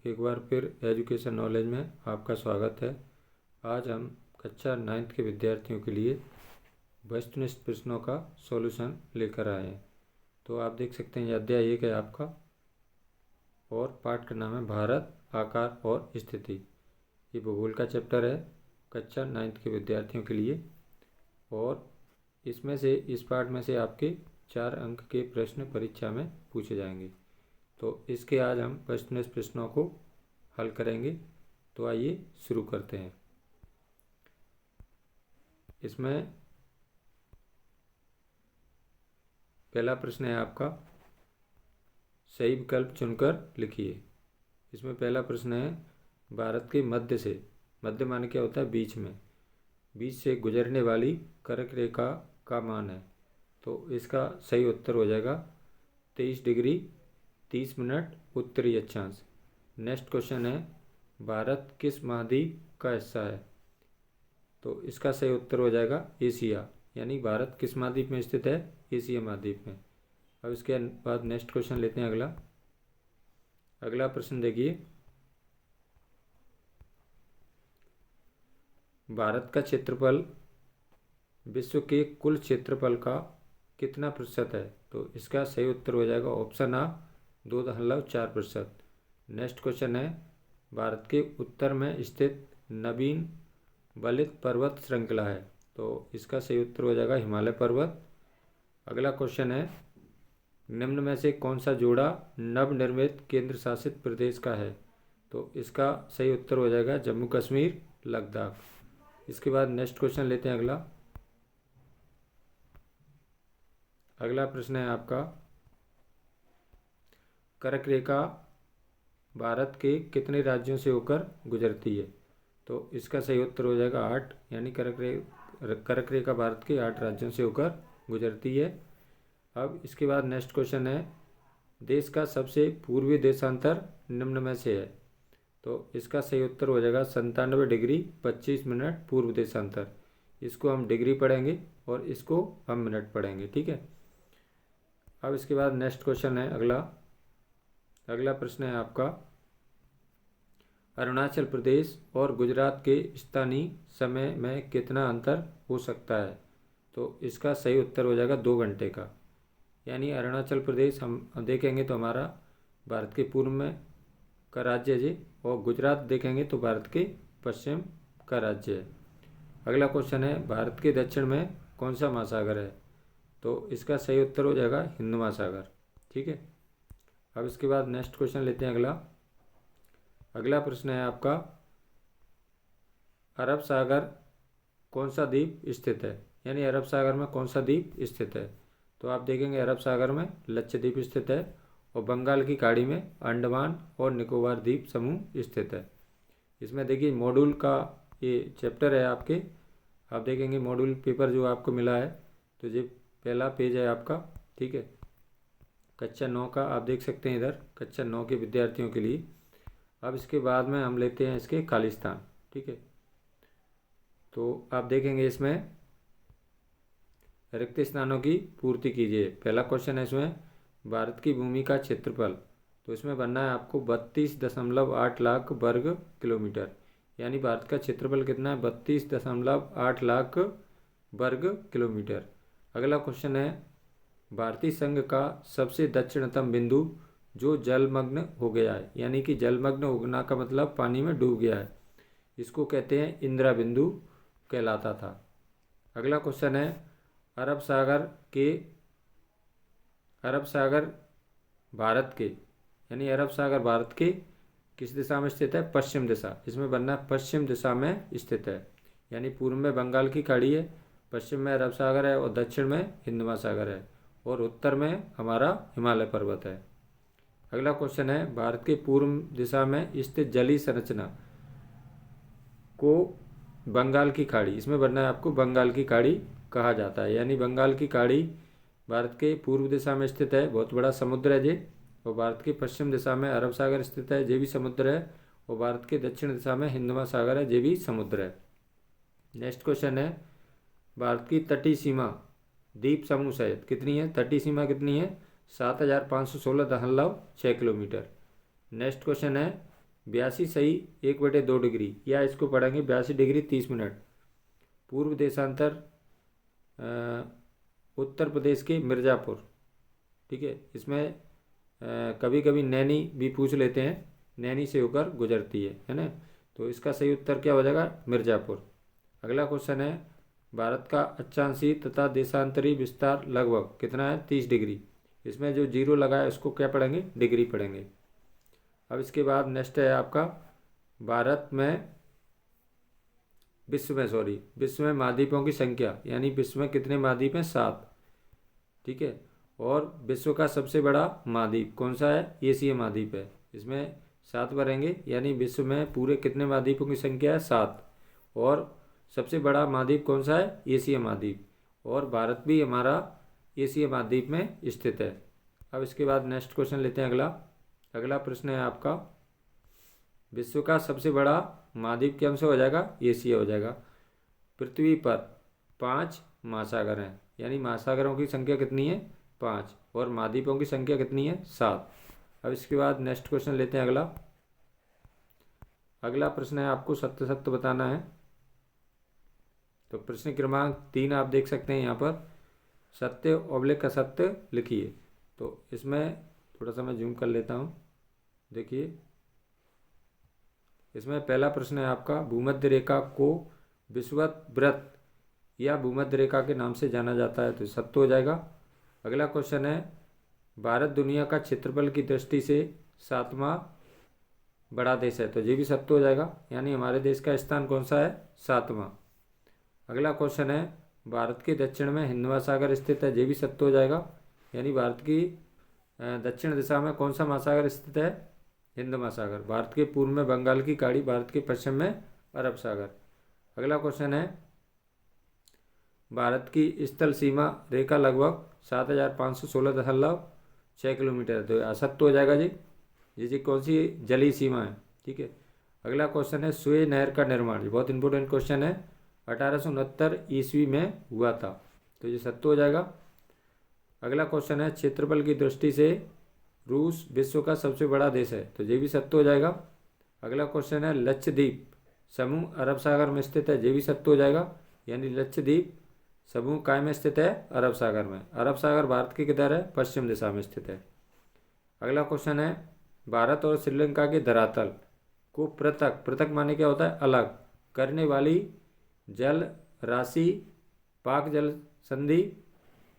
एक बार फिर education knowledge में आपका स्वागत है। आज हम कक्षा 9th के विद्यार्थियों के लिए वस्तुनिष्ठ प्रश्नों का सॉल्यूशन लेकर आए हैं। तो आप देख सकते हैं ये अध्याय 1 है आपका और पाठ का नाम है भारत, आकार और स्थिति। ये भूगोल का चैप्टर है कक्षा 9th के विद्यार्थियों के लिए और इसमें से इस पाठ में से आपके 4 अंक के प्रश्न परीक्षा में पूछे जाएंगे। तो इसके आज हम वस्तुनिष्ठ प्रश्नों को हल करेंगे। तो आइए शुरू करते हैं। इसमें पहला प्रश्न है आपका, सही विकल्प चुनकर लिखिए। इसमें पहला प्रश्न है, भारत के मध्य से, मध्य माने क्या होता है, बीच से गुजरने वाली कर्क रेखा का मान है। तो इसका सही उत्तर हो जाएगा 23 डिग्री 30 मिनट उत्तरी अक्षांश। नेक्स्ट क्वेश्चन है, भारत किस महाद्वीप का हिस्सा है। तो इसका सही उत्तर हो जाएगा एशिया, यानी भारत किस महाद्वीप में स्थित है, एशिया महाद्वीप में। अब इसके बाद नेक्स्ट क्वेश्चन लेते हैं। अगला प्रश्न देखिए, भारत का क्षेत्रफल विश्व के कुल क्षेत्रफल का कितना प्रतिशत है। तो इसका सही उत्तर हो जाएगा ऑप्शन आ 2.4%। नेक्स्ट क्वेश्चन है, भारत के उत्तर में स्थित नवीन बलित पर्वत श्रृंखला है। तो इसका सही उत्तर हो जाएगा हिमालय पर्वत। अगला क्वेश्चन है, निम्न में से कौन सा जोड़ा नवनिर्मित केंद्र शासित प्रदेश का है। तो इसका सही उत्तर हो जाएगा जम्मू कश्मीर, लद्दाख। इसके बाद नेक्स्ट क्वेश्चन लेते हैं। अगला प्रश्न है आपका, कर्क रेखा भारत के कितने राज्यों से होकर गुजरती है। तो इसका सही उत्तर हो जाएगा 8, यानी कर्क रेखा भारत के 8 राज्यों से होकर गुजरती है। अब इसके बाद नेक्स्ट क्वेश्चन है, देश का सबसे पूर्वी देशांतर निम्न में से है। तो इसका सही उत्तर हो जाएगा 97 डिग्री 25 मिनट पूर्व देशांतर। इसको हम डिग्री पढ़ेंगे और इसको हम मिनट पढ़ेंगे, ठीक है। अब इसके बाद नेक्स्ट क्वेश्चन है अगला प्रश्न है आपका, अरुणाचल प्रदेश और गुजरात के स्थानीय समय में कितना अंतर हो सकता है। तो इसका सही उत्तर हो जाएगा 2 घंटे का, यानी अरुणाचल प्रदेश हम देखेंगे तो हमारा भारत के पूर्व में का राज्य है जी, और गुजरात देखेंगे तो भारत के पश्चिम का राज्य है। अगला क्वेश्चन है, भारत के दक्षिण में कौन सा महासागर है। तो इसका सही उत्तर हो जाएगा हिंद महासागर, ठीक है। अब इसके बाद नेक्स्ट क्वेश्चन लेते हैं। अगला प्रश्न है आपका, अरब सागर कौन सा द्वीप स्थित है, यानी अरब सागर में कौन सा द्वीप स्थित है। तो आप देखेंगे अरब सागर में लक्षद्वीप स्थित है और बंगाल की खाड़ी में अंडमान और निकोबार द्वीप समूह स्थित है। इसमें देखिए मॉड्यूल का ये चैप्टर है आपके, आप देखेंगे मॉड्यूल पेपर जो आपको मिला है, तो ये पहला पेज है आपका, ठीक है। कक्षा 9 का आप देख सकते हैं इधर, कक्षा 9 के विद्यार्थियों के लिए। अब इसके बाद में हम लेते हैं इसके खालिस्तान, ठीक है। तो आप देखेंगे इसमें रिक्त स्थानों की पूर्ति कीजिए। पहला क्वेश्चन है इसमें, भारत की भूमि का क्षेत्रफल। तो इसमें बनना है आपको 32.8 लाख वर्ग किलोमीटर, यानी भारत का क्षेत्रफल कितना है, 32.8 लाख वर्ग किलोमीटर। अगला क्वेश्चन है, भारतीय संघ का सबसे दक्षिणतम बिंदु जो जलमग्न हो गया है, यानी कि जलमग्न होना का मतलब पानी में डूब गया है, इसको कहते हैं इंदिरा बिंदु कहलाता था। अगला क्वेश्चन है, अरब सागर भारत के किस दिशा में स्थित है, पश्चिम दिशा। इसमें बनना है पश्चिम दिशा में स्थित है, यानी पूर्व में बंगाल की खाड़ी है, पश्चिम में अरब सागर है और दक्षिण में हिंद महासागर है और उत्तर में हमारा हिमालय पर्वत है। अगला क्वेश्चन है, भारत के पूर्व दिशा में स्थित जलीय संरचना को बंगाल की खाड़ी, इसमें बनना है आपको बंगाल की खाड़ी कहा जाता है, यानी बंगाल की खाड़ी भारत के पूर्व दिशा में स्थित है, बहुत बड़ा समुद्र है जी, और भारत के पश्चिम दिशा में अरब सागर स्थित है, ये भी समुद्र है, और भारत के दक्षिण दिशा में हिंद महासागर है, ये भी समुद्र है। नेक्स्ट क्वेश्चन है, भारत की तटीय सीमा द्वीप समूह सहित कितनी है, तटीय सीमा कितनी है, 7516.6 किलोमीटर। नेक्स्ट क्वेश्चन है, 82 सही 1/2 डिग्री, या इसको पढ़ेंगे 82 डिग्री 30 मिनट। पूर्व देशांतर उत्तर प्रदेश के मिर्ज़ापुर। ठीक है, इसमें कभी कभी नैनी भी पूछ लेते हैं, नैनी से होकर गुजरती है ना। तो इसका सही उत्तर क्या हो जाएगा? मिर्ज़ापुर। अगला क्वेश्चन है, भारत का अक्षांशीय तथा देशांतरी विस्तार लगभग कितना है? 30 डिग्री। इसमें जो जीरो लगा है उसको क्या पढ़ेंगे? डिग्री पढ़ेंगे। अब इसके बाद नेक्स्ट है आपका, भारत में विश्व में महाद्वीपों की संख्या, यानी विश्व में कितने महाद्वीप हैं? 7। ठीक है, और विश्व का सबसे बड़ा महाद्वीप कौन सा है? एशिया महाद्वीप है। इसमें 7 भरेंगे, यानी विश्व में पूरे कितने महाद्वीपों की संख्या है? 7। और सबसे बड़ा महाद्वीप कौन सा है? एशिया महाद्वीप। और भारत भी हमारा एशिया महाद्वीप में स्थित है। अब इसके बाद नेक्स्ट क्वेश्चन लेते हैं। अगला प्रश्न है आपका, विश्व का सबसे बड़ा महाद्वीप कौन सा हो जाएगा? एशिया हो जाएगा। पृथ्वी पर 5 महासागर हैं, यानी महासागरों की संख्या कितनी है? 5। और महाद्वीपों की संख्या कितनी है? 7। अब इसके बाद नेक्स्ट क्वेश्चन लेते हैं। अगला प्रश्न है, आपको सत्य सत्य बताना है। तो प्रश्न क्रमांक 3 आप देख सकते हैं यहाँ पर, सत्य ऑब्लिक असत्य लिखिए। तो इसमें थोड़ा सा मैं जूम कर लेता हूँ। देखिए, इसमें पहला प्रश्न है आपका, भूमध्य रेखा को विषुवत वृत्त या भूमध्य रेखा के नाम से जाना जाता है, तो सत्य हो जाएगा। अगला क्वेश्चन है, भारत दुनिया का क्षेत्रफल की दृष्टि से 7वां बड़ा देश है, तो ये भी सत्य हो जाएगा, यानी हमारे देश का स्थान कौन सा है? 7वां। अगला क्वेश्चन है, भारत के दक्षिण में हिंद महासागर स्थित है, ये भी सत्य हो जाएगा, यानी भारत की दक्षिण दिशा में कौन सा महासागर स्थित है? हिंद महासागर। भारत के पूर्व में बंगाल की खाड़ी, भारत के पश्चिम में अरब सागर। अगला क्वेश्चन है, भारत की स्थल सीमा रेखा लगभग 7516.6 किलोमीटर है, तो असत्य हो जाएगा जी। जी कौन सी जलीय सीमा है? ठीक है। अगला क्वेश्चन है, सुएज नहर का निर्माण, ये बहुत इंपॉर्टेंट क्वेश्चन है, 1869 ईस्वी में हुआ था, तो ये सत्य हो जाएगा। अगला क्वेश्चन है, क्षेत्रफल की दृष्टि से रूस विश्व का सबसे बड़ा देश है, तो ये भी सत्य हो जाएगा। अगला क्वेश्चन है, लक्षद्वीप समूह अरब सागर में स्थित है, ये भी सत्य हो जाएगा, यानी लक्षद्वीप समूह काय में स्थित है? अरब सागर में। अरब सागर भारत के किधर है? पश्चिम दिशा में स्थित है। अगला क्वेश्चन है, भारत और श्रीलंका के धरातल को पृथक माने क्या होता है? अलग करने वाली जल राशि पाक जल संधि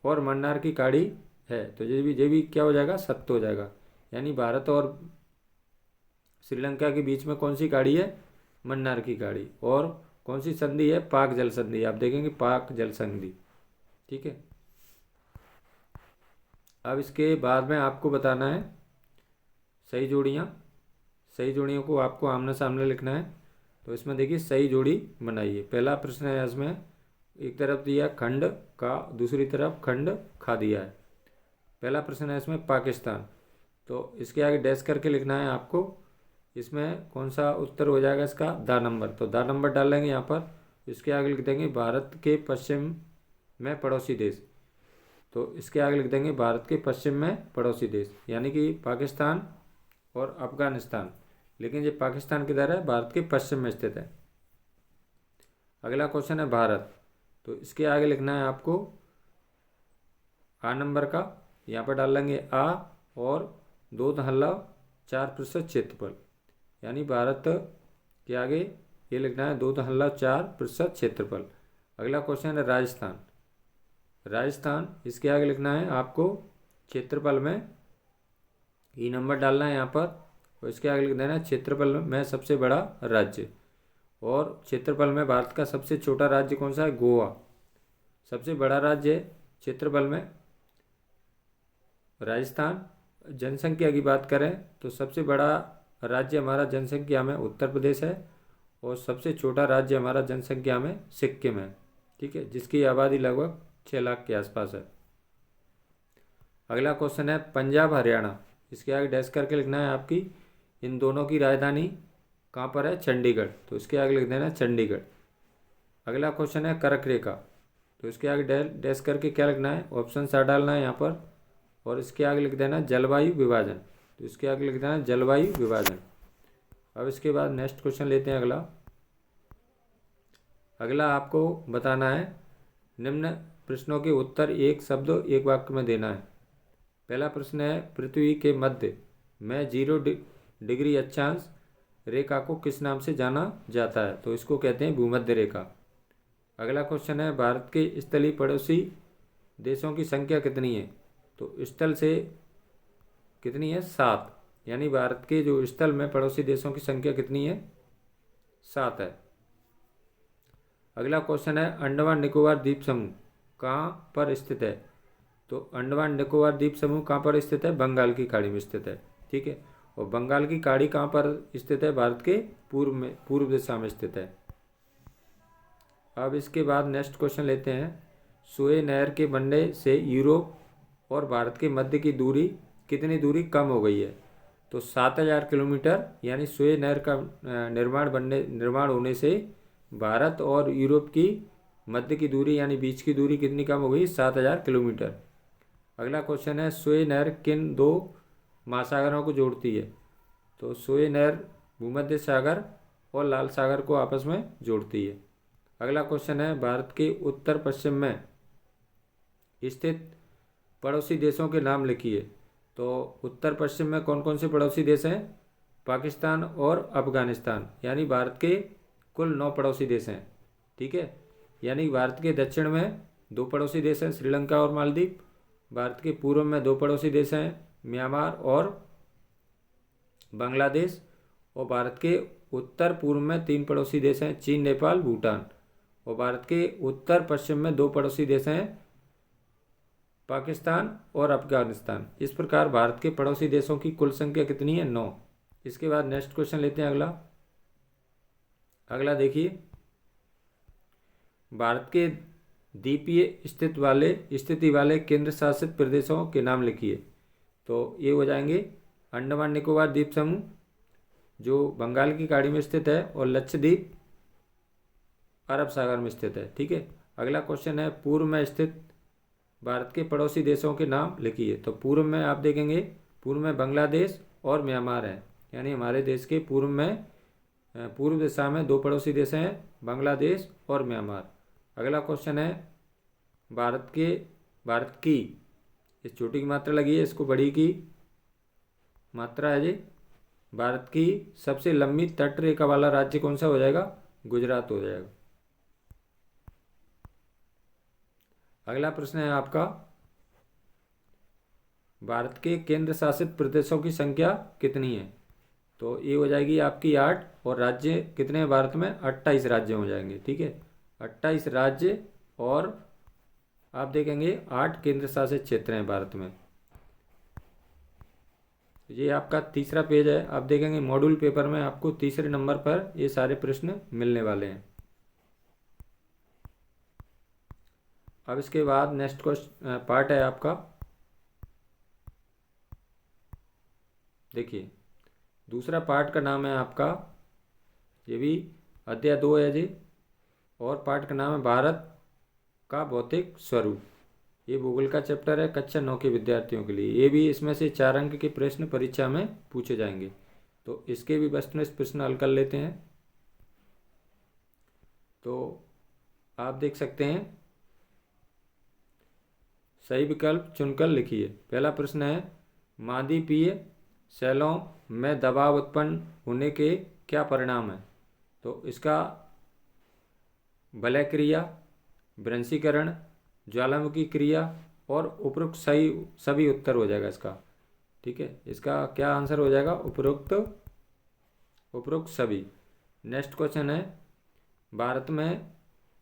और मन्नार की खाड़ी है, तो ये भी क्या हो जाएगा? सत्य हो जाएगा, यानी भारत और श्रीलंका के बीच में कौन सी खाड़ी है? मन्नार की खाड़ी। और कौन सी संधि है? पाक जल संधि, आप देखेंगे पाक जल संधि। ठीक है। अब इसके बाद में आपको बताना है सही जोड़ियों को आपको आमने सामने लिखना है। तो इसमें देखिए, सही जोड़ी बनाइए। पहला प्रश्न है, इसमें एक तरफ दिया खंड का, दूसरी तरफ खंड खा दिया है। पहला प्रश्न है इसमें पाकिस्तान, तो इसके आगे डैश करके लिखना है आपको। इसमें कौन सा उत्तर हो जाएगा इसका? दा नंबर, तो दा नंबर डाल लेंगे यहाँ पर। इसके आगे लिख देंगे भारत के पश्चिम में पड़ोसी देश, तो इसके आगे लिख देंगे भारत के पश्चिम में पड़ोसी देश, यानी कि पाकिस्तान और अफगानिस्तान। लेकिन ये पाकिस्तान किधर है? भारत के पश्चिम में स्थित है। अगला क्वेश्चन है भारत, तो इसके आगे लिखना है आपको आ नंबर का, यहाँ पर डाल लेंगे आ और 2.4% क्षेत्रफल, यानी भारत के आगे ये लिखना है 2.4% क्षेत्रफल। अगला क्वेश्चन है राजस्थान, इसके आगे लिखना है आपको क्षेत्रफल में ई नंबर डालना है यहाँ पर, और इसके आगे लिख देना है क्षेत्रफल में सबसे बड़ा राज्य। और क्षेत्रफल में भारत का सबसे छोटा राज्य कौन सा है? गोवा। सबसे बड़ा राज्य है क्षेत्रफल में राजस्थान। जनसंख्या की बात करें तो सबसे बड़ा राज्य हमारा जनसंख्या में उत्तर प्रदेश है, और सबसे छोटा राज्य हमारा जनसंख्या में सिक्किम है। ठीक है, जिसकी आबादी लगभग 6 लाख के आसपास है। अगला क्वेश्चन है पंजाब हरियाणा, इसके आगे डैश करके लिखना है आपकी इन दोनों की राजधानी कहाँ पर है? चंडीगढ़, तो इसके आगे लिख देना है चंडीगढ़। अगला क्वेश्चन है कर्क रेखा, तो इसके आगे डैश करके क्या लिखना है? ऑप्शन 7 डालना है यहाँ पर, और इसके आगे लिख देना जलवायु विभाजन, तो इसके आगे लिख देना जलवायु विभाजन। अब इसके बाद नेक्स्ट क्वेश्चन लेते हैं अगला। अगला आपको बताना है निम्न प्रश्नों के उत्तर एक शब्द एक वाक्य में देना है। पहला प्रश्न है पृथ्वी के मध्य में 0 डिग्री अक्षांश रेखा को किस नाम से जाना जाता है? तो इसको कहते हैं भूमध्य रेखा। अगला क्वेश्चन है भारत के स्थलीय पड़ोसी देशों की संख्या कितनी है? तो स्थल से कितनी है? 7। यानी भारत के जो स्थल में पड़ोसी देशों की संख्या कितनी है? 7 है। अगला क्वेश्चन है अंडमान निकोबार द्वीप समूह कहाँ पर स्थित है? तो अंडमान निकोबार द्वीप समूह कहाँ पर स्थित है? बंगाल की खाड़ी में स्थित है। ठीक है। और बंगाल की खाड़ी कहाँ पर स्थित है? भारत के पूर्व दिशा में स्थित है। अब इसके बाद नेक्स्ट क्वेश्चन लेते हैं सुएज नहर के बनने से यूरोप और भारत के मध्य की दूरी कितनी दूरी कम हो गई है? तो 7000 किलोमीटर। यानी सुएज नहर का निर्माण होने से भारत और यूरोप की मध्य की दूरी यानी बीच की दूरी कितनी कम हो गई? 7000 किलोमीटर। अगला क्वेश्चन है सुएज नहर किन 2 महासागरों को जोड़ती है? तो सुएज नहर भूमध्य सागर और लाल सागर को आपस में जोड़ती है। अगला क्वेश्चन है भारत के उत्तर पश्चिम में स्थित पड़ोसी देशों के नाम लिखिए। तो उत्तर पश्चिम में कौन कौन से पड़ोसी देश हैं? पाकिस्तान और अफगानिस्तान। यानी भारत के कुल 9 पड़ोसी देश हैं। ठीक है। यानी भारत के दक्षिण में 2 पड़ोसी देश हैं, श्रीलंका और मालदीव। भारत के पूर्व में 2 पड़ोसी देश हैं, म्यांमार और बांग्लादेश। और भारत के उत्तर पूर्व में 3 पड़ोसी देश हैं, चीन, नेपाल, भूटान। और भारत के उत्तर पश्चिम में 2 पड़ोसी देश हैं, पाकिस्तान और अफगानिस्तान। इस प्रकार भारत के पड़ोसी देशों की कुल संख्या कितनी है? 9। इसके बाद नेक्स्ट क्वेश्चन लेते हैं अगला देखिए भारत के द्वीपीय स्थिति वाले केंद्र शासित प्रदेशों के नाम लिखिए। तो ये हो जाएंगे अंडमान निकोबार द्वीप समूह जो बंगाल की खाड़ी में स्थित है और लक्षद्वीप अरब सागर में स्थित है। ठीक है। अगला क्वेश्चन है पूर्व में स्थित भारत के पड़ोसी देशों के नाम लिखिए। तो पूर्व में आप देखेंगे पूर्व में बांग्लादेश और म्यांमार है। यानी हमारे देश के पूर्व दिशा में 2 पड़ोसी देश हैं, बांग्लादेश और म्यांमार। अगला क्वेश्चन है भारत की इस छोटी की मात्रा लगी है, इसको बड़ी की मात्रा है जी। भारत की सबसे लंबी तट रेखा वाला राज्य कौन सा हो जाएगा? गुजरात हो जाएगा। अगला प्रश्न है आपका भारत के केंद्र शासित प्रदेशों की संख्या कितनी है? तो ये हो जाएगी आपकी 8। और राज्य कितने हैं भारत में? 28 राज्य हो जाएंगे। ठीक है। 28 राज्य और आप देखेंगे 8 केंद्र शासित क्षेत्र हैं भारत में। ये आपका तीसरा पेज है। आप देखेंगे मॉड्यूल पेपर में आपको तीसरे नंबर पर ये सारे प्रश्न मिलने वाले हैं। अब इसके बाद नेक्स्ट क्वेश्चन पार्ट है आपका। देखिए दूसरा पार्ट का नाम है आपका, ये भी अध्याय 2 है जी। और पार्ट का नाम है भारत का भौतिक स्वरूप। ये भूगोल का चैप्टर है कक्षा 9 के विद्यार्थियों के लिए। ये भी इसमें से 4 अंक के प्रश्न परीक्षा में पूछे जाएंगे। तो इसके भी वस्तुनिष्ठ प्रश्न हल कर लेते हैं। तो आप देख सकते हैं सही विकल्प चुनकर लिखिए। पहला प्रश्न है महाद्वीपीय शैलों में दबाव उत्पन्न होने के क्या परिणाम है? तो इसका वलय क्रिया, भ्रंशीकरण, ज्वालामुखी क्रिया और उपरोक्त सभी उत्तर हो जाएगा इसका। ठीक है। इसका क्या आंसर हो जाएगा? उपरोक्त सभी। नेक्स्ट क्वेश्चन है भारत में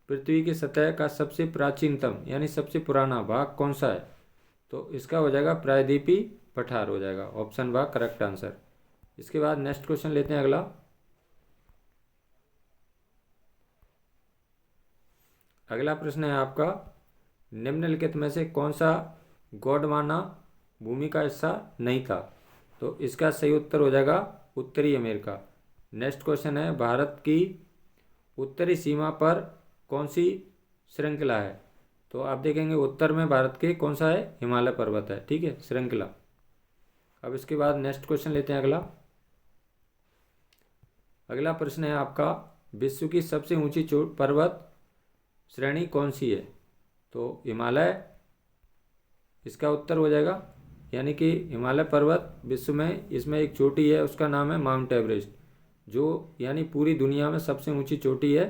पृथ्वी की सतह का सबसे प्राचीनतम यानी सबसे पुराना भाग कौन सा है? तो इसका हो जाएगा प्रायद्वीपीय पठार हो जाएगा। ऑप्शन भाग करेक्ट आंसर। इसके बाद नेक्स्ट क्वेश्चन लेते हैं अगला प्रश्न है आपका निम्नलिखित में से कौन सा गोंडवाना भूमि का हिस्सा नहीं था? तो इसका सही उत्तर हो जाएगा उत्तरी अमेरिका। नेक्स्ट क्वेश्चन है भारत की उत्तरी सीमा पर कौन सी श्रृंखला है? तो आप देखेंगे उत्तर में भारत के कौन सा है? हिमालय पर्वत है। ठीक है, श्रृंखला। अब इसके बाद नेक्स्ट क्वेश्चन लेते हैं अगला प्रश्न है आपका, विश्व की सबसे ऊंची पर्वत श्रेणी कौन सी है? तो हिमालय इसका उत्तर हो जाएगा। यानी कि हिमालय पर्वत विश्व में, इसमें एक चोटी है, उसका नाम है माउंट एवरेस्ट, जो यानी पूरी दुनिया में सबसे ऊंची चोटी है।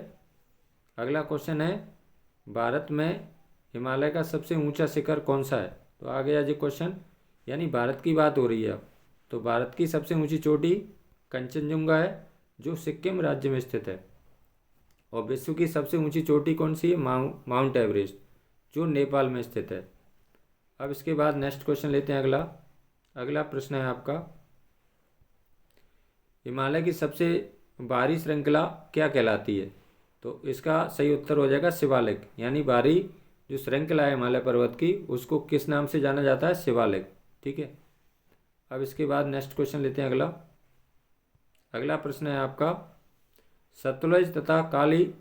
अगला क्वेश्चन है, भारत में हिमालय का सबसे ऊंचा शिखर कौन सा है? तो आ गया जी क्वेश्चन, यानी भारत की बात हो रही है अब। तो भारत की सबसे ऊंची चोटी कंचनजंगा है, जो सिक्किम राज्य में स्थित है। और विश्व की सबसे ऊंची चोटी कौन सी है? माउंट एवरेस्ट, जो नेपाल में स्थित है। अब इसके बाद नेक्स्ट क्वेश्चन लेते हैं। अगला प्रश्न है आपका, हिमालय की सबसे बाहरी श्रृंखला क्या कहलाती है? तो इसका सही उत्तर हो जाएगा शिवालिक। यानी बाहरी जो श्रृंखला है हिमालय पर्वत की, उसको किस नाम से जाना जाता है? शिवालिक। ठीक है। अब इसके बाद नेक्स्ट क्वेश्चन लेते हैं। अगला प्रश्न है आपका, सतलुज तथा काली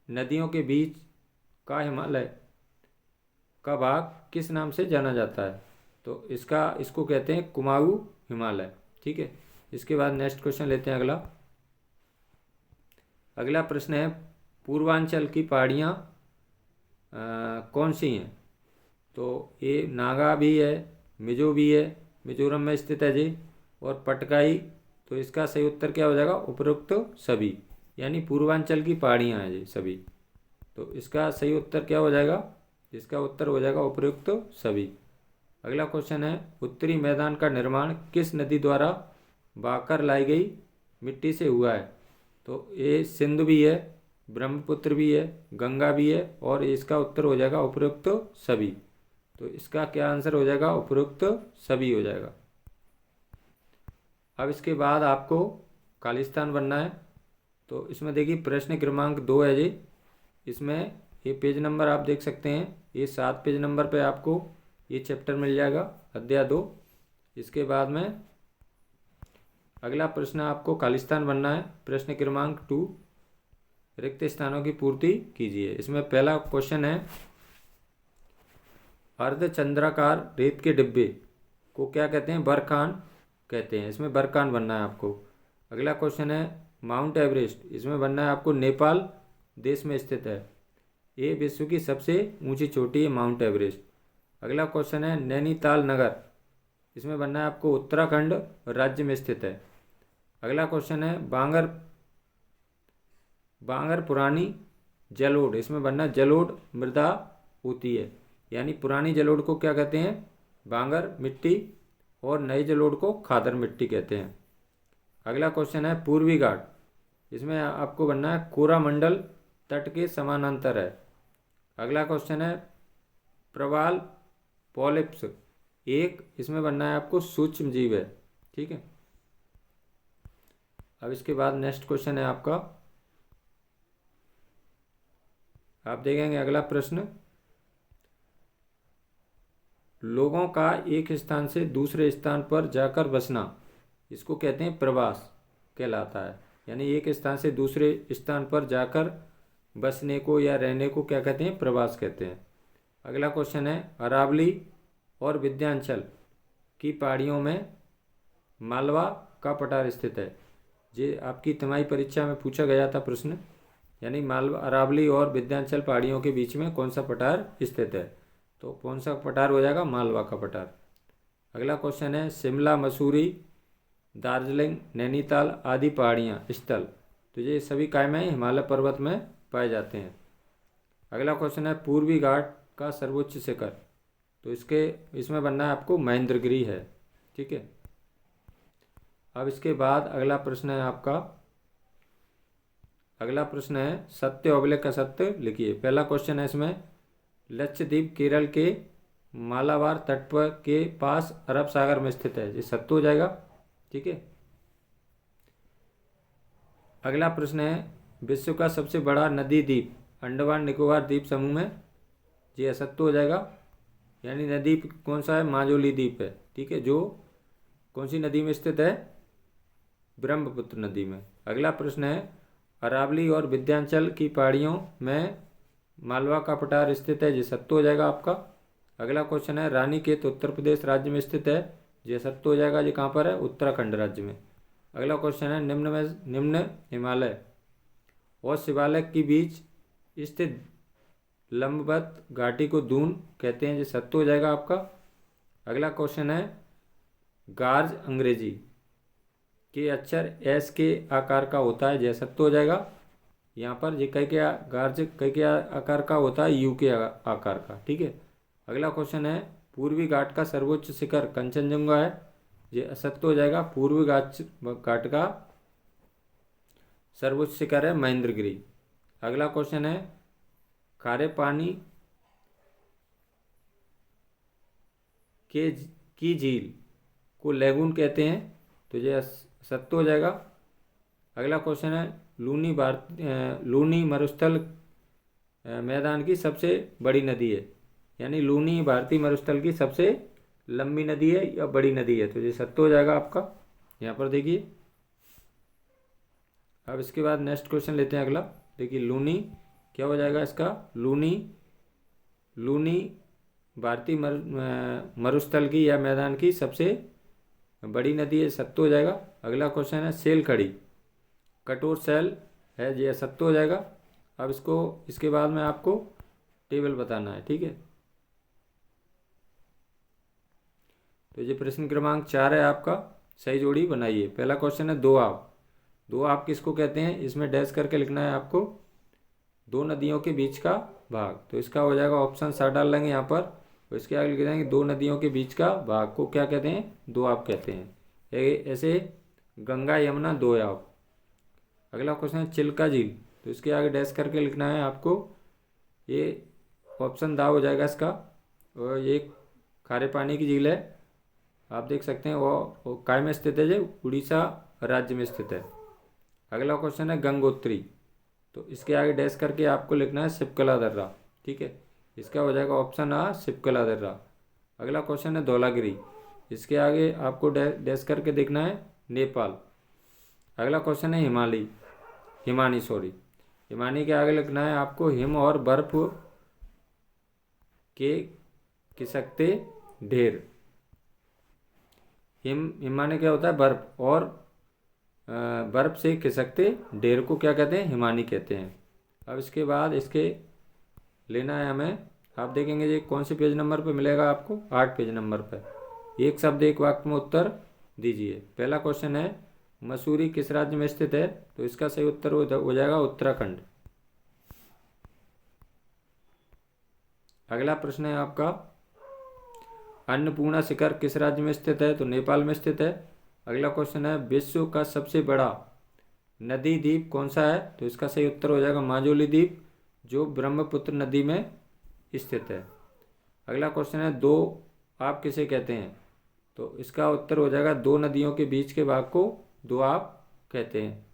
नदियों के बीच का हिमालय का भाग किस नाम से जाना जाता है? तो इसको कहते हैं कुमाऊं हिमालय। ठीक है। इसके बाद नेक्स्ट क्वेश्चन लेते हैं। अगला प्रश्न है, पूर्वांचल की पहाड़ियाँ कौन सी हैं? तो ये नागा भी है, मिजो भी है, मिजोरम में स्थित है जी, और पटकाई। तो इसका सही उत्तर क्या हो जाएगा? उपरोक्त सभी। यानी पूर्वांचल की पहाड़ियाँ हैं जी सभी। तो इसका सही उत्तर क्या हो जाएगा? इसका उत्तर हो जाएगा उपरोक्त सभी। अगला क्वेश्चन है, उत्तरी मैदान का निर्माण किस नदी द्वारा बहाकर लाई गई मिट्टी से हुआ है? तो ये सिंधु भी है, ब्रह्मपुत्र भी है, गंगा भी है, और इसका उत्तर हो जाएगा उपरोक्त सभी। तो इसका क्या आंसर हो जाएगा? उपरोक्त सभी हो जाएगा। अब इसके बाद आपको खालिस्तान बनना है। तो इसमें देखिए प्रश्न क्रमांक 2 है जी। इसमें ये पेज नंबर आप देख सकते हैं, ये 7 पेज नंबर पे आपको ये चैप्टर मिल जाएगा, अध्याय 2। इसके बाद में अगला प्रश्न आपको खालिस्तान बनना है। प्रश्न क्रमांक 2, रिक्त स्थानों की पूर्ति कीजिए। इसमें पहला क्वेश्चन है, अर्धचंद्राकार रेत के डिब्बे को क्या कहते हैं? बरखान कहते हैं। इसमें बरखान बनना है आपको। अगला क्वेश्चन है, माउंट एवरेस्ट, इसमें बनना है आपको नेपाल देश में स्थित है। ये विश्व की सबसे ऊंची चोटी है माउंट एवरेस्ट। अगला क्वेश्चन है, नैनीताल नगर, इसमें बनना है आपको उत्तराखंड राज्य में स्थित है। अगला क्वेश्चन है, बांगर पुरानी जलोढ़, इसमें बनना जलोढ़ मृदा होती है। यानी पुरानी जलोढ़ को क्या कहते हैं? बांगर मिट्टी, और नई जलोढ़ को खादर मिट्टी कहते हैं। अगला क्वेश्चन है, पूर्वी घाट, इसमें आपको बनना है कोरामंडल तट के समानांतर है। अगला क्वेश्चन है, प्रवाल पॉलिप्स एक, इसमें बनना है आपको सूक्ष्म जीव है। ठीक है। अब इसके बाद नेक्स्ट क्वेश्चन है आपका, आप देखेंगे अगला प्रश्न, लोगों का एक स्थान से दूसरे स्थान पर जाकर बसना, इसको कहते हैं प्रवास कहलाता है। यानी एक स्थान से दूसरे स्थान पर जाकर बसने को या रहने को क्या कहते हैं? प्रवास कहते हैं। अगला क्वेश्चन है, अरावली और विंध्याचल की पहाड़ियों में मालवा का पठार स्थित है। ये आपकी तिमाही परीक्षा में पूछा गया था प्रश्न। यानी मालवा, अरावली और विंध्याचल पहाड़ियों के बीच में कौन सा पठार स्थित है? तो कौन सा पठार हो जाएगा? मालवा का पठार। अगला क्वेश्चन है, शिमला, मसूरी, दार्जिलिंग, नैनीताल आदि पहाड़ियाँ स्थल, तो ये सभी काय में हिमालय पर्वत में पाए जाते हैं। अगला क्वेश्चन है, पूर्वी घाट का सर्वोच्च शिखर, तो इसमें बनना है आपको महेंद्रगिरी है। ठीक है। अब इसके बाद अगला प्रश्न है आपका, अगला प्रश्न है, सत्य अभिलेख असत्य लिखिए। पहला क्वेश्चन है इसमें, लक्षद्वीप केरल के मालाबार तट पर के पास अरब सागर में स्थित है, ये सत्य हो जाएगा। ठीक है। अगला प्रश्न है, विश्व का सबसे बड़ा नदी द्वीप अंडमान निकोबार द्वीप समूह में, ये असत्य हो जाएगा। यानी नदी कौन सा है? माजुली द्वीप है। ठीक है। जो कौन सी नदी में स्थित है? ब्रह्मपुत्र नदी में। अगला प्रश्न है, अरावली और विंध्याचल की पहाड़ियों में मालवा का पठार स्थित है, ये सत्य हो जाएगा आपका। अगला क्वेश्चन है, रानीखेत उत्तर प्रदेश राज्य में स्थित है, ये सत्य हो जाएगा। ये कहाँ पर है? उत्तराखंड राज्य में। अगला क्वेश्चन है निम्न हिमालय और शिवालिक के बीच स्थित लंबवत घाटी को दून कहते हैं, ये सत्य हो जाएगा आपका। अगला क्वेश्चन है गार्ज अंग्रेजी के अक्षर एस के आकार का होता है, यह सत्य हो जाएगा। यहाँ पर ये कई के गार्ज कई के आकार का होता है, यू के आकार का, ठीक है। अगला क्वेश्चन है पूर्वी घाट का सर्वोच्च शिखर कंचनजंगा है, ये असत्य हो जाएगा। पूर्वी घाट का सर्वोच्च शिखर है महेंद्रगिरी। अगला क्वेश्चन है खारे पानी की झील को लैगून कहते हैं, तो ये सत्य हो जाएगा। अगला क्वेश्चन है लूनी मरुस्थल मैदान की सबसे बड़ी नदी है, यानी लूनी भारतीय मरुस्थल की सबसे लंबी नदी है या बड़ी नदी है, तो ये सत्य हो जाएगा आपका। यहाँ पर देखिए। अब इसके बाद नेक्स्ट क्वेश्चन लेते हैं अगला। देखिए लूनी क्या हो जाएगा इसका, लूनी भारतीय मरुस्थल की या मैदान की सबसे बड़ी नदी है, सत्य हो जाएगा। अगला क्वेश्चन है सेल खड़ी कठोर सेल है, ये सत्य हो जाएगा। अब इसके बाद में आपको टेबल बताना है, ठीक है। तो ये प्रश्न क्रमांक 4 है आपका, सही जोड़ी बनाइए। पहला क्वेश्चन है दो आप किसको कहते हैं, इसमें डैश करके लिखना है आपको। दो नदियों के बीच का भाग, तो इसका हो जाएगा ऑप्शन 7 डाल लेंगे यहाँ पर। तो इसके आगे लिख देंगे दो नदियों के बीच का भाग को क्या कहते हैं, दो आप कहते हैं। ऐसे गंगा यमुना दो आप। अगला क्वेश्चन है चिल्का झील, तो इसके आगे डैश करके लिखना है आपको। ये ऑप्शन दा हो जाएगा इसका। और ये खारे पानी की झील है, आप देख सकते हैं। वो काय में स्थित है, जो उड़ीसा राज्य में स्थित है। अगला क्वेश्चन है गंगोत्री, तो इसके आगे डैश करके आपको लिखना है शिवकला दर्रा, ठीक है। इसका हो जाएगा ऑप्शन आ शिवकला दर्रा। अगला क्वेश्चन है धौलागिरी, इसके आगे आपको डैश करके देखना है नेपाल। अगला क्वेश्चन है हिमानी के आगे लिखना है आपको हिम और बर्फ के खिसकते ढेर। हिमानी क्या होता है, बर्फ, और बर्फ से खिसकते ढेर को क्या कहते हैं, हिमानी कहते हैं। अब इसके बाद इसके लेना है हमें, आप देखेंगे ये कौन से पेज नंबर पे मिलेगा आपको, 8 पेज नंबर पे। एक शब्द एक वाक्य में उत्तर दीजिए। पहला क्वेश्चन है मसूरी किस राज्य में स्थित है, तो इसका सही उत्तर हो जाएगा उत्तराखंड। अगला प्रश्न है आपका अन्नपूर्णा शिखर किस राज्य में स्थित है, तो नेपाल में स्थित है। अगला क्वेश्चन है विश्व का सबसे बड़ा नदी द्वीप कौन सा है, तो इसका सही उत्तर हो जाएगा माजुली द्वीप, जो ब्रह्मपुत्र नदी में स्थित है। अगला क्वेश्चन है दो आप किसे कहते हैं, तो इसका उत्तर हो जाएगा दो नदियों के बीच के भाग को दो आप कहते हैं।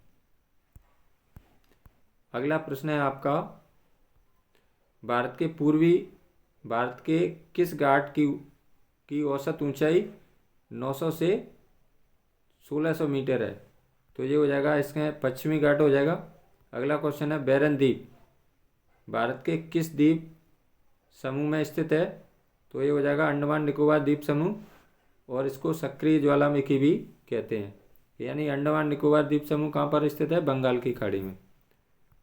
अगला प्रश्न है आपका भारत के किस घाट की औसत ऊंचाई 900 से 1600 मीटर है, तो ये हो जाएगा इसका पश्चिमी घाट हो जाएगा। अगला क्वेश्चन है बैरन द्वीप भारत के किस द्वीप समूह में स्थित है, तो ये हो जाएगा अंडमान निकोबार द्वीप समूह, और इसको सक्रिय ज्वालामुखी भी कहते हैं। यानी अंडमान निकोबार द्वीप समूह कहाँ पर स्थित है, बंगाल की खाड़ी में।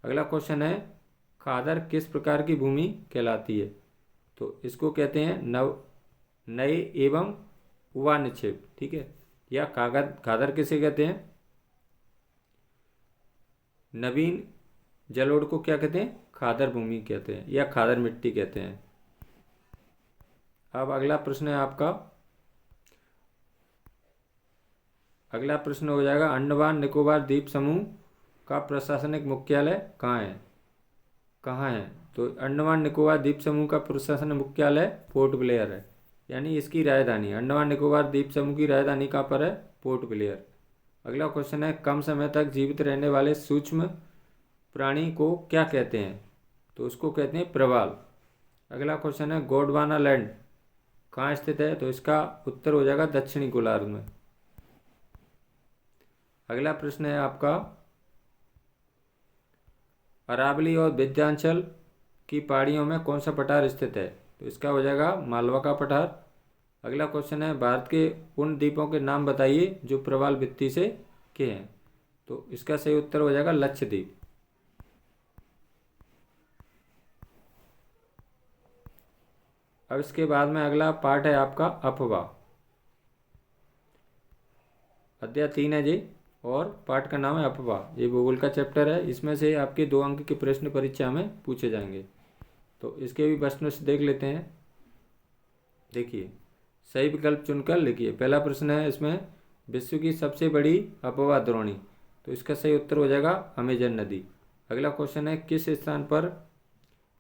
अगला क्वेश्चन है खादर किस प्रकार की भूमि कहलाती है, तो इसको कहते हैं नए एवं उवा निक्षेप, ठीक है। या खादर किसे कहते हैं, नवीन जलोढ़ को क्या कहते हैं, खादर भूमि कहते हैं या खादर मिट्टी कहते हैं। अब अगला प्रश्न है आपका, अगला प्रश्न हो जाएगा अंडमान निकोबार द्वीप समूह का प्रशासनिक मुख्यालय कहाँ है, तो अंडमान निकोबार द्वीप समूह का प्रशासनिक मुख्यालय पोर्ट ब्लेयर है, यानी इसकी राजधानी अंडमान निकोबार द्वीप समूह की राजधानी कहाँ पर है, पोर्ट ब्लेयर। अगला क्वेश्चन है कम समय तक जीवित रहने वाले सूक्ष्म प्राणी को क्या कहते हैं, तो उसको कहते हैं प्रवाल। अगला क्वेश्चन है गोंडवाना लैंड कहाँ स्थित है, तो इसका उत्तर हो जाएगा दक्षिणी गोलार्ध में। अगला प्रश्न है आपका अरावली और विंध्याचल की पहाड़ियों में कौन सा पठार स्थित है, तो इसका हो जाएगा मालवा का पठार। अगला क्वेश्चन है भारत के उन द्वीपों के नाम बताइए जो प्रवाल भित्ति से के हैं। तो इसका सही उत्तर हो जाएगा लक्षद्वीप। अब इसके बाद में अगला पार्ट है आपका अफवाह। अध्याय 3 है जी, और पाठ का नाम है अफवाह। ये भूगोल का चैप्टर है, इसमें से आपके 2 अंक के प्रश्न परीक्षा में पूछे जाएंगे। तो इसके भी प्रश्नों से देख लेते हैं। देखिए, सही विकल्प चुनकर लिखिए। पहला प्रश्न है इसमें, विश्व की सबसे बड़ी अफवाह द्रोणी। तो इसका सही उत्तर हो जाएगा अमेजन नदी। अगला क्वेश्चन है, किस स्थान पर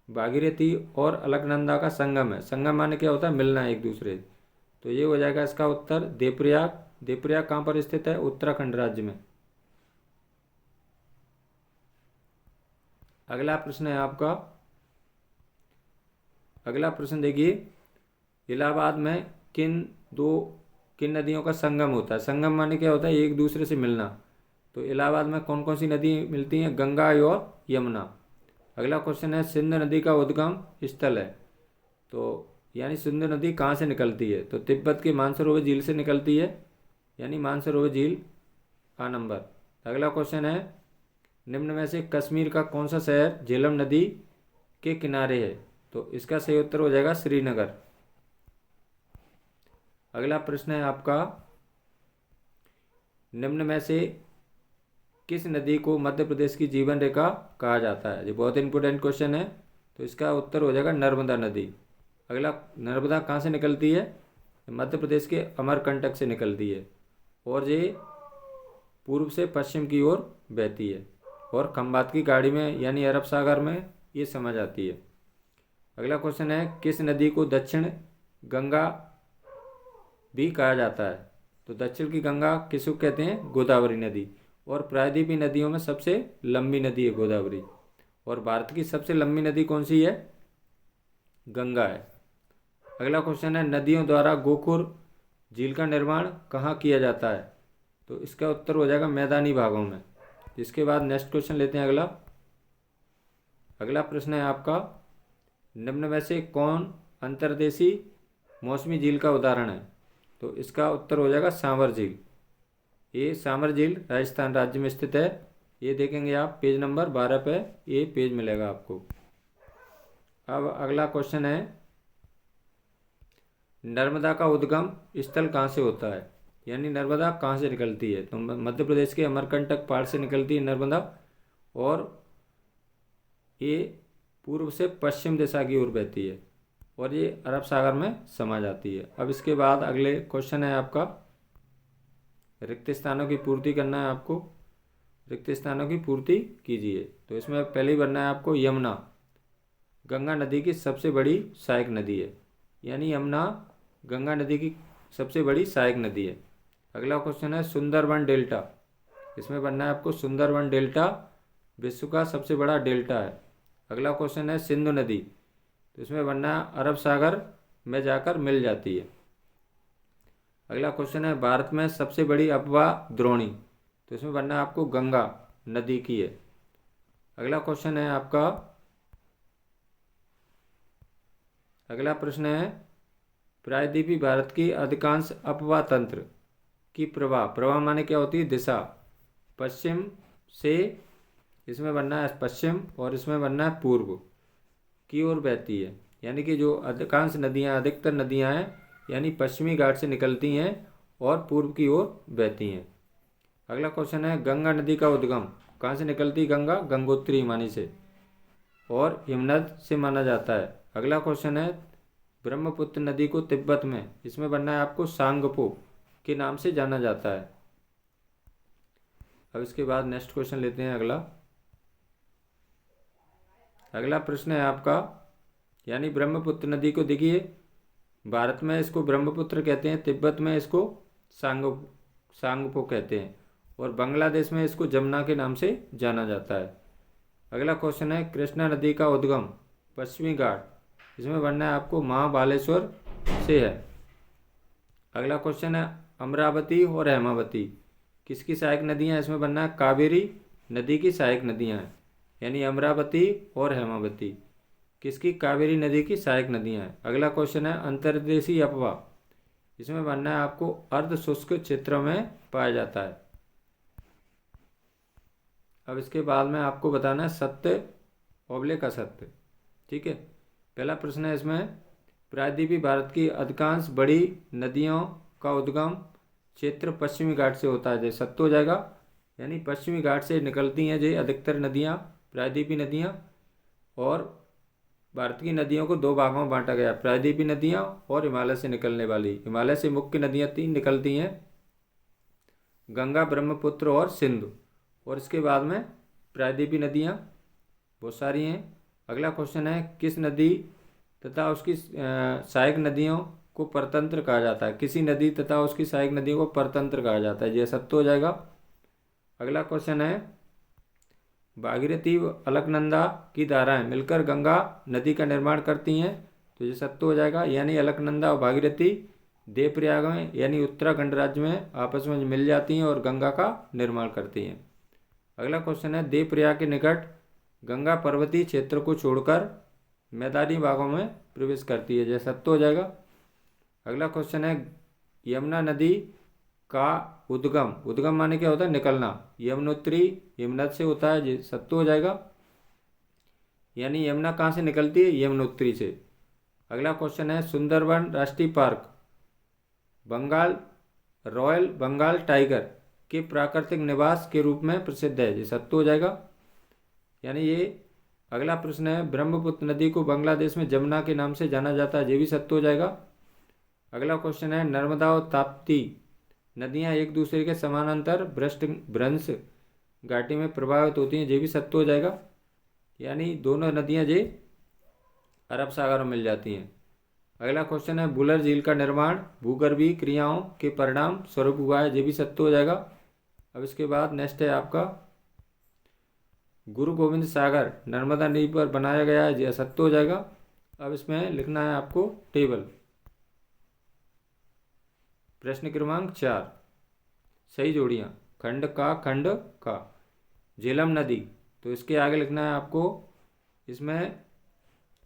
भागीरथी और अलकनंदा का संगम है। संगम माने क्या होता है, मिलना एक दूसरे। तो ये हो जाएगा इसका उत्तर देवप्रयाग। देवप्रयाग कहाँ पर स्थित है, उत्तराखंड राज्य में। अगला प्रश्न है आपका, अगला प्रश्न देखिए, इलाहाबाद में किन नदियों का संगम होता है। संगम माने क्या होता है, एक दूसरे से मिलना। तो इलाहाबाद में कौन कौन सी नदी मिलती हैं, गंगा और यमुना। अगला क्वेश्चन है, सिंधु नदी का उद्गम स्थल है। तो यानी सिंधु नदी कहाँ से निकलती है, तो तिब्बत के मानसरोवर झील से निकलती है, यानी मानसरोवर झील आ नंबर। अगला क्वेश्चन है, निम्न में से कश्मीर का कौन सा शहर झेलम नदी के किनारे है। तो इसका सही उत्तर हो जाएगा श्रीनगर। अगला प्रश्न है आपका, निम्न में से किस नदी को मध्य प्रदेश की जीवन रेखा कहा जाता है। ये बहुत इंपॉर्टेंट क्वेश्चन है। तो इसका उत्तर हो जाएगा नर्मदा नदी। अगला, नर्मदा कहाँ से निकलती है, मध्य प्रदेश के अमरकंटक से निकलती है, और ये पूर्व से पश्चिम की ओर बहती है, और खंबात की खाड़ी में यानी अरब सागर में ये समा जाती है। अगला क्वेश्चन है, किस नदी को दक्षिण गंगा भी कहा जाता है। तो दक्षिण की गंगा किसको कहते हैं, गोदावरी नदी। और प्रायद्वीपीय नदियों में सबसे लंबी नदी है गोदावरी। और भारत की सबसे लंबी नदी कौन सी है, गंगा है। अगला क्वेश्चन है, नदियों द्वारा गोखुर झील का निर्माण कहाँ किया जाता है। तो इसका उत्तर हो जाएगा मैदानी भागों में। इसके बाद नेक्स्ट क्वेश्चन लेते हैं अगला। अगला प्रश्न है आपका, निम्न में से कौन अंतर्देशीय मौसमी झील का उदाहरण है। तो इसका उत्तर हो जाएगा सांवर झील। ये सांवर झील राजस्थान राज्य में स्थित है। ये देखेंगे आप पेज नंबर 12 पे ये पेज मिलेगा आपको। अब अगला क्वेश्चन है, नर्मदा का उद्गम स्थल कहाँ से होता है, यानी नर्मदा कहाँ से निकलती है। तो मध्य प्रदेश के अमरकंटक पहाड़ से निकलती है नर्मदा, और ये पूर्व से पश्चिम दिशा की ओर बहती है, और ये अरब सागर में समा जाती है। अब इसके बाद अगले क्वेश्चन है आपका, रिक्त स्थानों की पूर्ति करना है आपको। रिक्त स्थानों की पूर्ति कीजिए। तो इसमें पहले ही बनना है आपको, यमुना गंगा नदी की सबसे बड़ी सहायक नदी है, यानी यमुना गंगा नदी की सबसे बड़ी सहायक नदी है। अगला क्वेश्चन है, सुंदरबन डेल्टा। इसमें बनना है आपको, सुंदरबन डेल्टा विश्व का सबसे बड़ा डेल्टा है। अगला क्वेश्चन है, सिंधु नदी। तो इसमें बनना है, अरब सागर में जाकर मिल जाती है। अगला क्वेश्चन है, भारत में सबसे बड़ी अफवाह द्रोणी। तो इसमें बनना है आपको, गंगा नदी की है। अगला क्वेश्चन है आपका, अगला प्रश्न है, प्रायद्वीपीय भारत की अधिकांश अफवाह तंत्र की प्रवाह, प्रवाह माने क्या होती है, दिशा, पश्चिम से, इसमें बनना है पश्चिम, और इसमें बनना है पूर्व की ओर बहती है। यानी कि जो अधिकांश नदियाँ, अधिकतर नदियाँ हैं, यानी पश्चिमी घाट से निकलती हैं और पूर्व की ओर बहती हैं। अगला क्वेश्चन है, गंगा नदी का उद्गम कहाँ से निकलती, गंगा गंगोत्री हिमानी से, और हिमनद से माना जाता है। अगला क्वेश्चन है, ब्रह्मपुत्र नदी को तिब्बत में, इसमें बनना है आपको, सांगपो के नाम से जाना जाता है। अब इसके बाद नेक्स्ट क्वेश्चन लेते हैं अगला। अगला प्रश्न है आपका, यानी ब्रह्मपुत्र नदी को देखिए, भारत में इसको ब्रह्मपुत्र कहते हैं, तिब्बत में इसको सांगपो कहते हैं, और बांग्लादेश में इसको जमुना के नाम से जाना जाता है। अगला क्वेश्चन है, कृष्णा नदी का उद्गम पश्चिमी घाट, इसमें बनना है आपको, महाबालेश्वर से है। अगला क्वेश्चन है, अमरावती और हेमावती किसकी सहायक नदियाँ, इसमें बनना है, कावेरी नदी की सहायक नदियाँ हैं, यानी अमरावती और हेमावती किसकी, कावेरी नदी की सहायक नदियाँ हैं। अगला क्वेश्चन है, अंतर्देशीय अफवाह, इसमें बनना है आपको, अर्ध शुष्क क्षेत्रों में पाया जाता है। अब इसके बाद में आपको बताना है सत्य ऑब्लिक असत्य। ठीक है, पहला प्रश्न है इसमें, प्रायद्वीपीय भारत की अधिकांश बड़ी नदियों का उद्गम क्षेत्र पश्चिमी घाट से होता है, ये सत्य हो जाएगा। यानी पश्चिमी घाट से निकलती हैं ये अधिकतर नदियाँ, प्रायद्वीपीय नदियाँ। और भारत की नदियों को दो भागों में बांटा गया, प्रायद्वीपीय नदियाँ और हिमालय से निकलने वाली। हिमालय से मुख्य नदियाँ तीन निकलती हैं, गंगा, ब्रह्मपुत्र और सिंधु। और इसके बाद में प्रायद्वीपीय नदियाँ बहुत सारी हैं। अगला क्वेश्चन है, किस नदी तथा उसकी सहायक नदियों को परतंत्र कहा जाता है? किसी नदी तथा उसकी सहायक नदियों को परतंत्र कहा जाता है, यह सत्य हो जाएगा। अगला क्वेश्चन है, भागीरथी व अलकनंदा की धाराएं मिलकर गंगा नदी का निर्माण करती हैं, तो ये सत्य हो जाएगा। यानी अलकनंदा और भागीरथी देवप्रयाग में यानी उत्तराखंड राज्य में आपस में मिल जाती हैं और गंगा का निर्माण करती हैं। अगला क्वेश्चन है, देवप्रयाग के निकट गंगा पर्वतीय क्षेत्र को छोड़कर मैदानी भागों में प्रवेश करती है, जैसा सत्य हो जाएगा। अगला क्वेश्चन है, यमुना नदी का उद्गम माने क्या होता है? निकलना। यमुनोत्री यमुना से होता है, ये सत्य हो जाएगा। यानी यमुना कहाँ से निकलती है? यमुनोत्री से। अगला क्वेश्चन है, सुंदरबन राष्ट्रीय park Bengal royal Bengal tiger के प्राकृतिक निवास के रूप में प्रसिद्ध है, ये सत्य हो जाएगा। यानी ये अगला प्रश्न है, ब्रह्मपुत्र नदी को बांग्लादेश में जमुना के नाम से जाना जाता है, ये भी सत्य हो जाएगा। अगला क्वेश्चन है, नर्मदा और ताप्ती नदियाँ एक दूसरे के समानांतर भ्रंश घाटी में प्रभावित होती हैं, ये भी सत्य हो जाएगा। यानी दोनों नदियाँ ये अरब सागर में मिल जाती हैं। अगला क्वेश्चन है, बुलर झील का निर्माण भूगर्भीय क्रियाओं के परिणाम स्वरूप हुआ है, ये भी सत्य हो जाएगा। अब इसके बाद नेक्स्ट है आपका, गुरु गोविंद सागर नर्मदा नदी पर बनाया गया है, यह सत्य हो जाएगा। अब इसमें लिखना है आपको टेबल। प्रश्न क्रमांक 4, सही जोड़ियाँ, खंड का झेलम नदी, तो इसके आगे लिखना है आपको, इसमें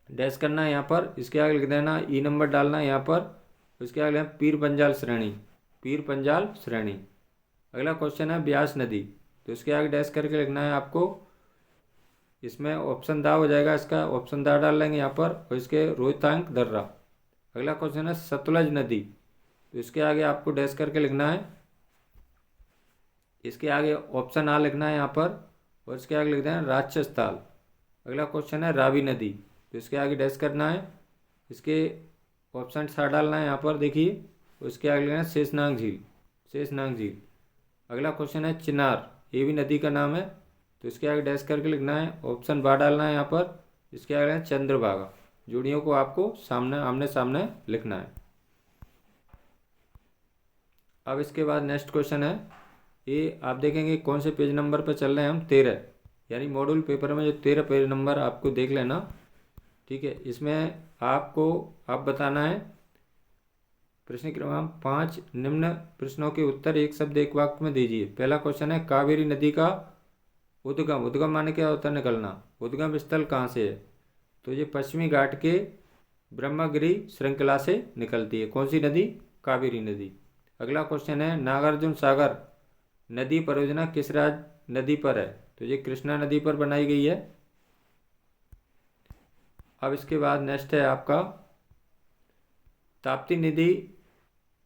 डैश करना है यहाँ पर, इसके आगे लिख देना ई नंबर डालना है यहाँ पर, इसके आगे लिखना पीर पंजाल श्रेणी। अगला क्वेश्चन है, ब्यास नदी, तो इसके आगे डैश करके लिखना है आपको, इसमें ऑप्शन दा हो जाएगा, इसका ऑप्शन दा डाल लेंगे यहाँ पर, और इसके रोहतांग दर्रा। अगला क्वेश्चन है, सतलज नदी, तो इसके आगे आपको डैश करके लिखना है, इसके आगे ऑप्शन आ लिखना है यहाँ पर, और इसके आगे लिख देना राक्षस ताल। अगला क्वेश्चन है, रावी नदी, तो इसके आगे डैश करना है, इसके ऑप्शन सा डालना है यहाँ पर देखिए, और इसके आगे लिखना है शेषनाग झील। अगला क्वेश्चन है, चिनार, ये भी नदी का नाम है, तो इसके आगे डैश करके लिखना है, ऑप्शन बा डालना है यहाँ पर, इसके आगे लिखना है चंद्रभागा। जोड़ियों को आपको आमने सामने लिखना है। अब इसके बाद नेक्स्ट क्वेश्चन है, ये आप देखेंगे कौन से पेज नंबर पर चल रहे हैं हम, 13, यानी मॉड्यूल पेपर में जो 13 पेज नंबर आपको देख लेना। ठीक है, इसमें आपको आप बताना है प्रश्न क्रमांक 5, निम्न प्रश्नों के उत्तर एक शब्द एक वाक्य में दीजिए। पहला क्वेश्चन है, कावेरी नदी का उद्गम माने क्या होता है? निकलना। उद्गम स्थल कहाँ से है? तो ये पश्चिमी घाट के ब्रह्मगिरी श्रृंखला से निकलती है। कौन सी नदी? कावेरी नदी। अगला क्वेश्चन है, नागार्जुन सागर नदी परियोजना किस राज्य नदी पर है? तो ये कृष्णा नदी पर बनाई गई है। अब इसके बाद नेक्स्ट है आपका, ताप्ती नदी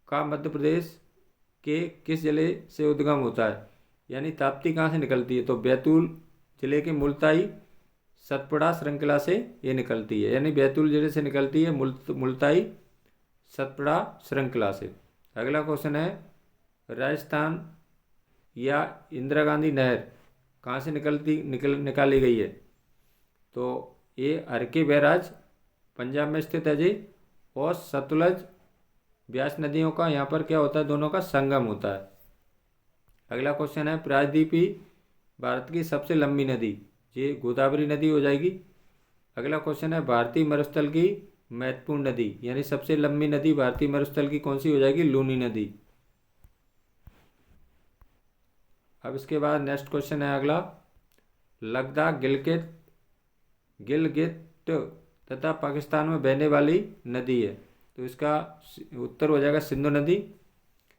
का मध्य प्रदेश के किस जिले से उद्गम होता है? यानी ताप्ती कहाँ से निकलती है? तो बैतूल जिले के मुल्ताई सतपुड़ा श्रृंखला से ये निकलती है, यानी बैतूल जिले से निकलती है मुल्ताई सतपुड़ा श्रृंखला से। अगला क्वेश्चन है, राजस्थान या इंदिरा गांधी नहर कहाँ से निकाली गई है? तो ये हरके बैराज पंजाब में स्थित है जी, और सतलज ब्यास नदियों का यहाँ पर क्या होता है? दोनों का संगम होता है। अगला क्वेश्चन है, प्रायद्वीपीय भारत की सबसे लंबी नदी, ये गोदावरी नदी हो जाएगी। अगला क्वेश्चन है, भारतीय मरुस्थल की महत्वपूर्ण नदी, यानी सबसे लंबी नदी भारतीय मरुस्थल की कौन सी हो जाएगी? लूनी नदी। अब इसके बाद नेक्स्ट क्वेश्चन है अगला, लद्दाख गिलगित तथा पाकिस्तान में बहने वाली नदी है, तो इसका उत्तर हो जाएगा सिंधु नदी।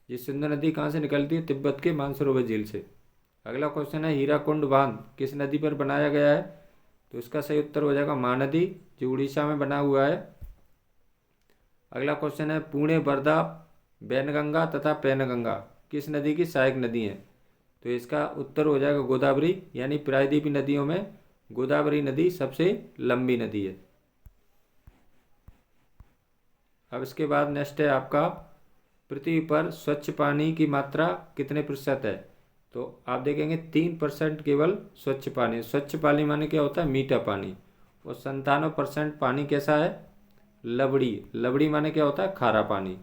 ये सिंधु नदी कहाँ से निकलती है? तिब्बत के मानसरोवर झील से। अगला क्वेश्चन है हीराकुंड बांध किस नदी पर बनाया गया है? तो इसका सही उत्तर हो जाएगा महानदी, जो उड़ीसा में बना हुआ है। अगला क्वेश्चन है पुणे, वर्धा, वैनगंगा तथा पैनगंगा किस नदी की सहायक नदी हैं? तो इसका उत्तर हो जाएगा गोदावरी, यानी प्रायद्वीपीय नदियों में गोदावरी नदी सबसे लंबी नदी है। अब इसके बाद नेक्स्ट है आपका पृथ्वी पर स्वच्छ पानी की मात्रा कितने प्रतिशत है? तो आप देखेंगे 3% केवल स्वच्छ पानी। स्वच्छ पानी माने क्या होता है? मीठा पानी। और 97% पानी कैसा है? लवड़ी। लवड़ी माने क्या होता है? खारा पानी।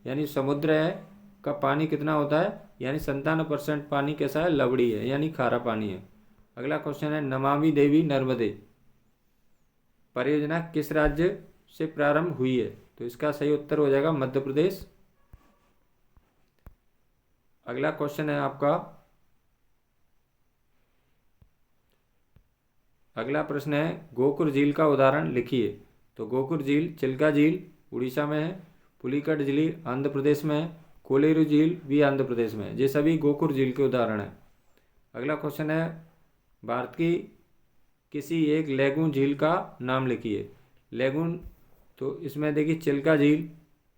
यानी समुद्र है का पानी कितना होता है? यानी 97% पानी कैसा है? लवड़ी है, यानी खारा पानी है। अगला क्वेश्चन है नमामि देवी नर्मदे परियोजना किस राज्य से प्रारंभ हुई है? तो इसका सही उत्तर हो जाएगा मध्य प्रदेश। अगला क्वेश्चन है आपका, अगला प्रश्न है गोकुर झील का उदाहरण लिखिए। तो गोकुर झील, चिल्का झील उड़ीसा में है, पुलिकट झील आंध्र प्रदेश में है, कोलेरू झील भी आंध्र प्रदेश में है। ये सभी गोकुर झील के उदाहरण हैं। अगला क्वेश्चन है भारत की किसी एक लैगून झील का नाम लिखिए। लैगून, तो इसमें देखिए चिल्का झील,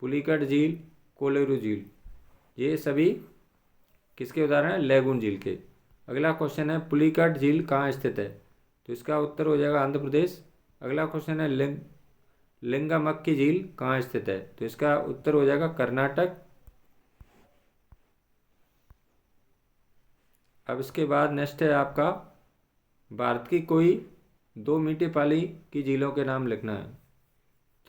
पुलिकट झील, कोलेरू झील, ये सभी किसके उदाहरण हैं? लैगून झील के। अगला क्वेश्चन है पुलिकट झील कहाँ स्थित है? तो इसका उत्तर हो जाएगा आंध्र प्रदेश। अगला क्वेश्चन है लिंगमक्की झील कहाँ स्थित है? तो इसका उत्तर हो जाएगा कर्नाटक। अब इसके बाद नेक्स्ट है आपका भारत की कोई 2 मीठे पानी की झीलों के नाम लिखना है।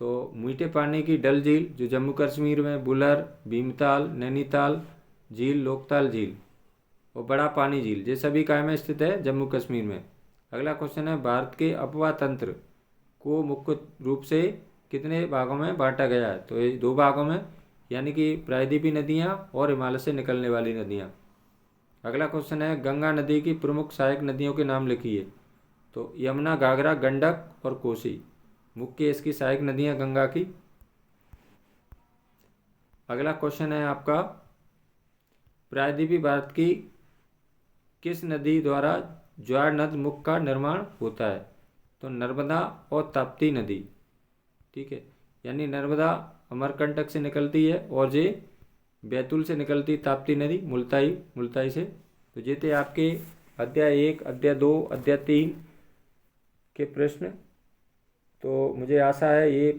तो मीठे पानी की डल झील जो जम्मू कश्मीर में, बुलर, भीमताल, नैनीताल झील, लोकताल झील, और बड़ा पानी झील, ये सभी कहाँ में स्थित है? जम्मू कश्मीर में। अगला क्वेश्चन है भारत के अपवाह तंत्र को मुख्य रूप से कितने भागों में बांटा गया है? तो ये 2 भागों में, यानी कि प्रायद्वीपीय नदियाँ और हिमालय से निकलने वाली नदियाँ। अगला क्वेश्चन है गंगा नदी की प्रमुख सहायक नदियों के नाम लिखिए। तो यमुना, घाघरा, गंडक और कोसी मुख्य इसकी सहायक नदियाँ गंगा की। अगला क्वेश्चन है आपका प्रायद्वीपीय भारत की किस नदी द्वारा ज्वार नद मुख का निर्माण होता है? तो नर्मदा और ताप्ती नदी। ठीक है, यानी नर्मदा अमरकंटक से निकलती है और ये बैतूल से निकलती ताप्ती नदी मुल्ताई से। तो ये थे आपके अध्याय 1, अध्याय 2, अध्याय 3 के प्रश्न। तो मुझे आशा है ये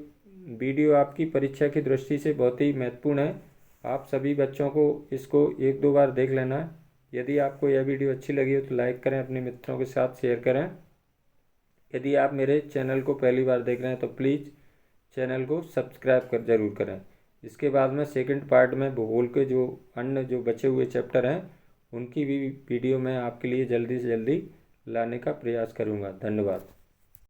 वीडियो आपकी परीक्षा की दृष्टि से बहुत ही महत्वपूर्ण है। आप सभी बच्चों को इसको 1-2 बार देख लेना है। यदि आपको यह वीडियो अच्छी लगी हो तो लाइक करें, अपने मित्रों के साथ शेयर करें। यदि आप मेरे चैनल को पहली बार देख रहे हैं तो प्लीज़ चैनल को सब्सक्राइब ज़रूर करें। इसके बाद में सेकंड पार्ट में भूगोल के जो अन्य जो बचे हुए चैप्टर हैं उनकी भी वीडियो मैं आपके लिए जल्दी से जल्दी लाने का प्रयास करूँगा। धन्यवाद।